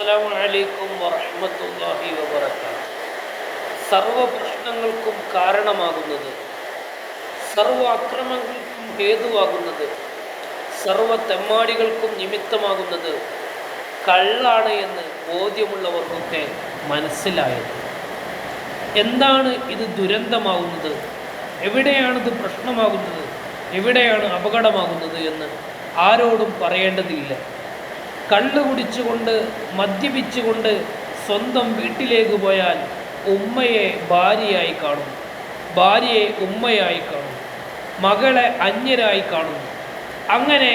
അസ്സലാമു അലൈക്കും വറഹ്മത്തുള്ളാഹി വബറകാതുഹു. സർവ പ്രശ്നങ്ങൾക്കും കാരണമാകുന്നത്, സർവ അക്രമങ്ങൾക്കും ഹേതുവാകുന്നത്, സർവ തെമ്മാടികൾക്കും നിമിത്തമാകുന്നത് കള്ളാണ് എന്ന് ബോധ്യമുള്ളവർക്കൊക്കെ മനസ്സിലായത്. എന്താണ് ഇത് ദുരന്തമാകുന്നത്, എവിടെയാണിത് പ്രശ്നമാകുന്നത്, എവിടെയാണ് അപകടമാകുന്നത് എന്ന് ആരോടും പറയേണ്ടതില്ല. കള്ള് കുടിച്ചുകൊണ്ട് മദ്യപിച്ചുകൊണ്ട് സ്വന്തം വീട്ടിലേക്ക് പോയാൽ ഉമ്മയെ ഭാര്യയായി കാണുന്നു, ഭാര്യയെ ഉമ്മയായി കാണുന്നു, മകളെ അന്യരായി കാണുന്നു, അങ്ങനെ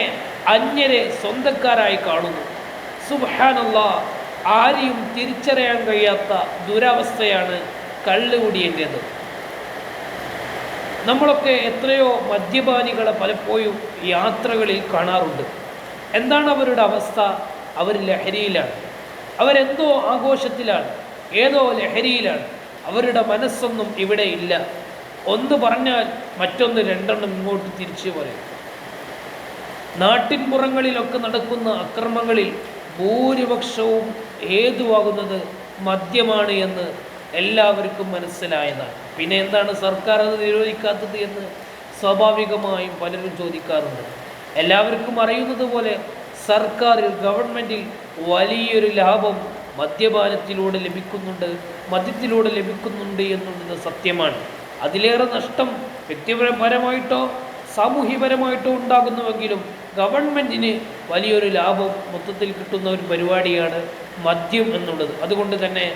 അന്യരെ സ്വന്തക്കാരായി കാണുന്നു. സുബ്ഹാനല്ലാഹ്, ആരെയും തിരിച്ചറിയാൻ കഴിയാത്ത ദുരവസ്ഥയാണ് കള്ളുകുടിയേണ്ടത്. നമ്മളൊക്കെ എത്രയോ മദ്യപാനികളെ പലപ്പോഴും യാത്രകളിൽ കാണാറുണ്ട്. എന്താണ് അവരുടെ അവസ്ഥ? അവർ ലഹരിയിലാണ്, അവരെന്തോ ആഘോഷത്തിലാണ്, ഏതോ ലഹരിയിലാണ്. അവരുടെ മനസ്സൊന്നും ഇവിടെ ഇല്ല. ഒന്ന് പറഞ്ഞാൽ മറ്റൊന്ന് രണ്ടെണ്ണം ഇങ്ങോട്ട് തിരിച്ചു പറയും. നാട്ടിൻപുറങ്ങളിലൊക്കെ നടക്കുന്ന അക്രമങ്ങളിൽ ഭൂരിപക്ഷവും ഹേതുവാകുന്നത് മദ്യമാണ് എന്ന് എല്ലാവർക്കും മനസ്സിലായതാണ്. പിന്നെ എന്താണ് സർക്കാർ അത് നിരോധിക്കാത്തത് എന്ന് സ്വാഭാവികമായും പലരും ചോദിക്കാറുണ്ട്. എല്ലാവർക്കും അറിയുന്നത് പോലെ സർക്കാരിൽ, ഗവൺമെൻറ്റിൽ വലിയൊരു ലാഭം മദ്യപാനത്തിലൂടെ ലഭിക്കുന്നുണ്ട്, മദ്യത്തിലൂടെ ലഭിക്കുന്നുണ്ട് എന്നുള്ളത് സത്യമാണ്. അതിലേറെ നഷ്ടം വ്യക്തിപരമായിട്ടോ സാമൂഹ്യപരമായിട്ടോ ഉണ്ടാകുന്നുവെങ്കിലും ഗവൺമെൻറ്റിന് വലിയൊരു ലാഭം മൊത്തത്തിൽ കിട്ടുന്ന ഒരു പരിപാടിയാണ് മദ്യം എന്നുള്ളത്. അതുകൊണ്ട് തന്നെ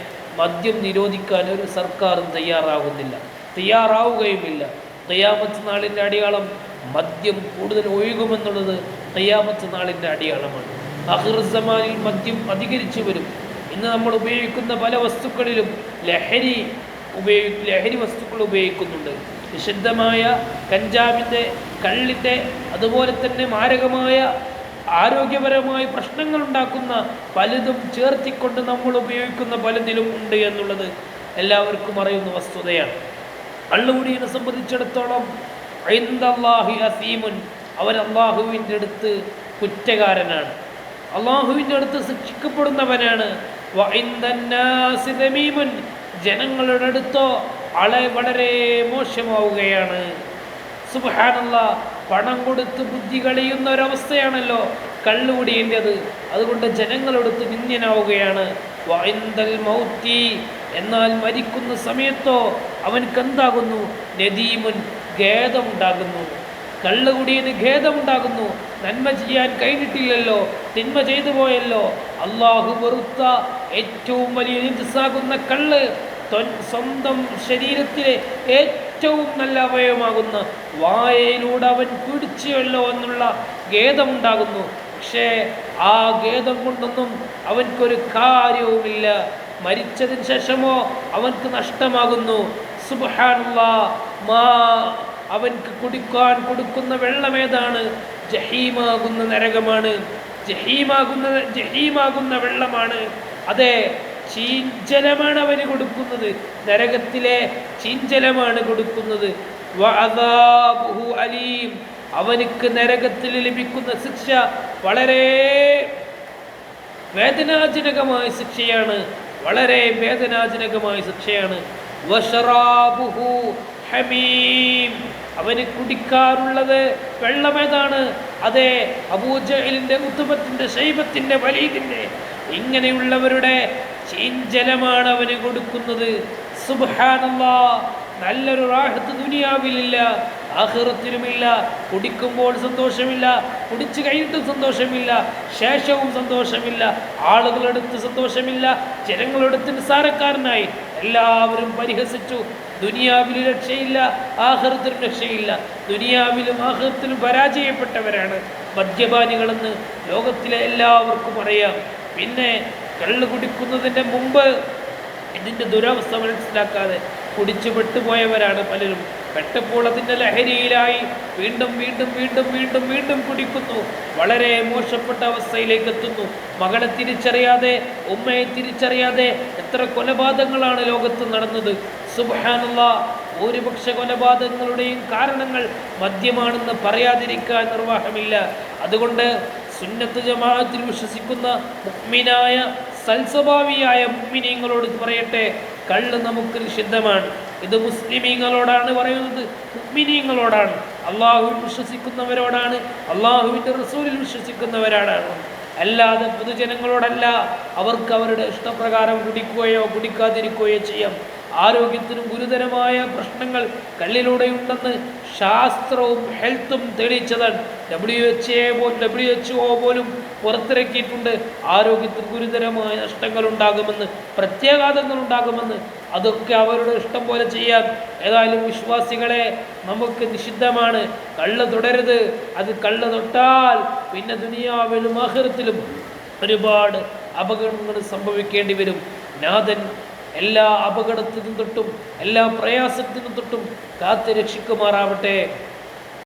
മദ്യം നിരോധിക്കാൻ ഒരു സർക്കാരും തയ്യാറാകുന്നില്ല, തയ്യാറാവുകയുമില്ല. ഖിയാമത്ത് നാളിൻ്റെ അടയാളം മദ്യം കൂടുതൽ ഒഴുകുമെന്നുള്ളത് ഖിയാമത്ത് നാളിൻ്റെ അടയാളമാണ്. ആഖിറുസ്സമാനിൽ മദ്യം അധികരിച്ചു വരും. ഇന്ന് നമ്മൾ ഉപയോഗിക്കുന്ന പല വസ്തുക്കളിലും ലഹരി വസ്തുക്കൾ ഉപയോഗിക്കുന്നുണ്ട്. നിഷിദ്ധമായ കഞ്ചാവിൻ്റെ, കള്ളിൻ്റെ, അതുപോലെ തന്നെ മാരകമായ ആരോഗ്യപരമായ പ്രശ്നങ്ങൾ ഉണ്ടാക്കുന്ന പലതും ചേർത്തിക്കൊണ്ട് നമ്മൾ ഉപയോഗിക്കുന്ന പലതിലും ഉണ്ട് എന്നുള്ളത് എല്ലാവർക്കും അറിയുന്ന വസ്തുതയാണ്. കള്ളുകുടിയെ സംബന്ധിച്ചിടത്തോളം ഇൻദല്ലാഹി അസീമുൻ, അവൻ അള്ളാഹുവിൻ്റെ അടുത്ത് കുറ്റക്കാരനാണ്, അള്ളാഹുവിൻ്റെ അടുത്ത് ശിക്ഷിക്കപ്പെടുന്നവനാണ്. വ ഇൻദന്നാസി ദമീമുൻ, ജനങ്ങളുടെ അടുത്തോ വളരെ മോശമാവുകയാണ്. സുബ്ഹാനല്ലാഹ്, പണം കൊടുത്ത് ബുദ്ധി കളിയുന്ന ഒരവസ്ഥയാണല്ലോ കള്ളുകുടിയേണ്ടത്. അതുകൊണ്ട് ജനങ്ങളെടുത്ത് നിന്ദ്യനാവുകയാണ്. വ ഇൻദൽ മൗത്തി, എന്നാൽ മരിക്കുന്ന സമയത്തോ അവൻക്ക് എന്താകുന്നു? നദീമുൻ, ഖേദമുണ്ടാകുന്നു. കള്ളുകുടിയന് ഖേദമുണ്ടാകുന്നു. നന്മ ചെയ്യാൻ കഴിഞ്ഞിട്ടില്ലല്ലോ, തിന്മ ചെയ്തു പോയല്ലോ. അള്ളാഹു വെറുത്ത ഏറ്റവും വലിയ നിജസാകുന്ന കള്ള് സ്വന്തം ശരീരത്തിലെ ഏറ്റവും നല്ല അവയവമാകുന്ന വായയിലൂടെ അവൻ കുടിച്ചുവല്ലോ എന്നുള്ള ഖേദമുണ്ടാകുന്നു. പക്ഷേ ആ ഖേദം കൊണ്ടൊന്നും അവൻക്കൊരു കാര്യവുമില്ല. മരിച്ചതിന് ശേഷമോ അവൻക്ക് നഷ്ടമാകുന്നു. സുബ്ഹാനല്ലാഹ്, അവൻക്ക് കുടിക്കാൻ കൊടുക്കുന്ന വെള്ളമേതാണ്? ജഹീമാകുന്ന നരകമാണ്, ജഹീമാകുന്ന വെള്ളമാണ്. അതെ, ചീഞ്ചലമാണ് അവന് കൊടുക്കുന്നത്, നരകത്തിലെ ചീഞ്ചലമാണ് കൊടുക്കുന്നത്. വഅദാബുഹു അലീം, അവനിക്ക് നരകത്തിൽ ലഭിക്കുന്ന ശിക്ഷ വളരെ വേദനാജനകമായ ശിക്ഷയാണ്, വളരെ വേദനാജനകമായ ശിക്ഷയാണ്. വശറാബുഹു ഹമീം, അവന് കുടിക്കാറുള്ളത് വെള്ളമേതാണ്? അതെ, അബൂജഹലിൻ്റെ, ഉത്ബത്തിൻ്റെ, ശൈബത്തിൻ്റെ, വലീദിൻ്റെ, ഇങ്ങനെയുള്ളവരുടെ ചീഞ്ചലമാണ് അവന് കൊടുക്കുന്നത്. സുബ്ഹാനല്ലാഹ്, നല്ലൊരു റാഹത്ത് ദുനിയാവിലില്ല, ആഖിറത്തിലുമില്ല. കുടിക്കുമ്പോൾ സന്തോഷമില്ല, കുടിച്ചു കഴിഞ്ഞിട്ടും സന്തോഷമില്ല, ശേഷവും സന്തോഷമില്ല, ആളുകളെടുത്ത് സന്തോഷമില്ല, ജനങ്ങളെടുത്ത് നിസ്സാരക്കാരനായി എല്ലാവരും പരിഹസിച്ചു. ദുനിയാവിലും രക്ഷയില്ല, ആഖിറത്തിലും രക്ഷയില്ല. ദുനിയാവിലും ആഖിറത്തിലും പരാജയപ്പെട്ടവരാണ് മദ്യപാനികളെന്ന് ലോകത്തിലെ എല്ലാവർക്കും അറിയാം. പിന്നെ കള്ള് കുടിക്കുന്നതിൻ്റെ മുമ്പ് ഇതിൻ്റെ ദുരവസ്ഥ മനസ്സിലാക്കാതെ കുടിച്ചു പെട്ടുപോയവരാണ് പലരും. പെട്ടപ്പോൾ അതിൻ്റെ ലഹരിയിലായി വീണ്ടും വീണ്ടും വീണ്ടും വീണ്ടും വീണ്ടും കുടിക്കുന്നു, വളരെ മോശപ്പെട്ട അവസ്ഥയിലേക്ക് എത്തുന്നു. മകളെ തിരിച്ചറിയാതെ, ഉമ്മയെ തിരിച്ചറിയാതെ എത്ര കൊലപാതകങ്ങളാണ് ലോകത്ത് നടന്നത്. സുബ്ഹാനല്ലാഹ്, ഭൂരിപക്ഷ കൊലപാതകങ്ങളുടെയും കാരണങ്ങൾ മദ്യമാണെന്ന് പറയാതിരിക്കാൻ നിർവാഹമില്ല. അതുകൊണ്ട് സുന്നത്ത് ജമാഅത്തിൽ വിശ്വസിക്കുന്ന മുഅ്മിനായ സൽസ്വഭാവിയായ മുഅ്മിനീങ്ങളോട് പറയട്ടെ, കള്ള് നമുക്ക് നിഷിദ്ധമാണ്. ഇത് മുസ്ലിമീങ്ങളോടാണ് പറയുന്നത്, മുഅ്മിനീങ്ങളോടാണ്, അള്ളാഹുവിൽ വിശ്വസിക്കുന്നവരോടാണ്, അള്ളാഹുവിൻ്റെ റസൂലിൽ വിശ്വസിക്കുന്നവരാണ്. അല്ലാതെ പൊതുജനങ്ങളോടല്ല. അവർക്ക് അവരുടെ ഇഷ്ടപ്രകാരം കുടിക്കുകയോ കുടിക്കാതിരിക്കുകയോ ചെയ്യാം. ആരോഗ്യത്തിനും ഗുരുതരമായ പ്രശ്നങ്ങൾ കള്ളിലൂടെയുണ്ടെന്ന് ശാസ്ത്രവും ഹെൽത്തും തെളിയിച്ചതാണ്. WHO പോലും പുറത്തിറക്കിയിട്ടുണ്ട്. ആരോഗ്യത്തിന് ഗുരുതരമായ നഷ്ടങ്ങൾ ഉണ്ടാകുമെന്ന്, പ്രത്യാഘാതങ്ങൾ ഉണ്ടാകുമെന്ന്. അതൊക്കെ അവരുടെ ഇഷ്ടം പോലെ ചെയ്യാം. ഏതായാലും വിശ്വാസികളെ, നമുക്ക് നിഷിദ്ധമാണ്. കള്ള് തുടരുത്. അത് കള്ള് തൊട്ടാൽ പിന്നെ ദുനിയാവിലും ആഖിറത്തിലും ഒരുപാട് അപകടങ്ങൾ സംഭവിക്കേണ്ടി വരും. നാഥൻ എല്ലാ അപകടത്തിനും തൊട്ടും എല്ലാ പ്രയാസത്തിനും തൊട്ടും കാത്ത് രക്ഷിക്കുമാറാവട്ടെ.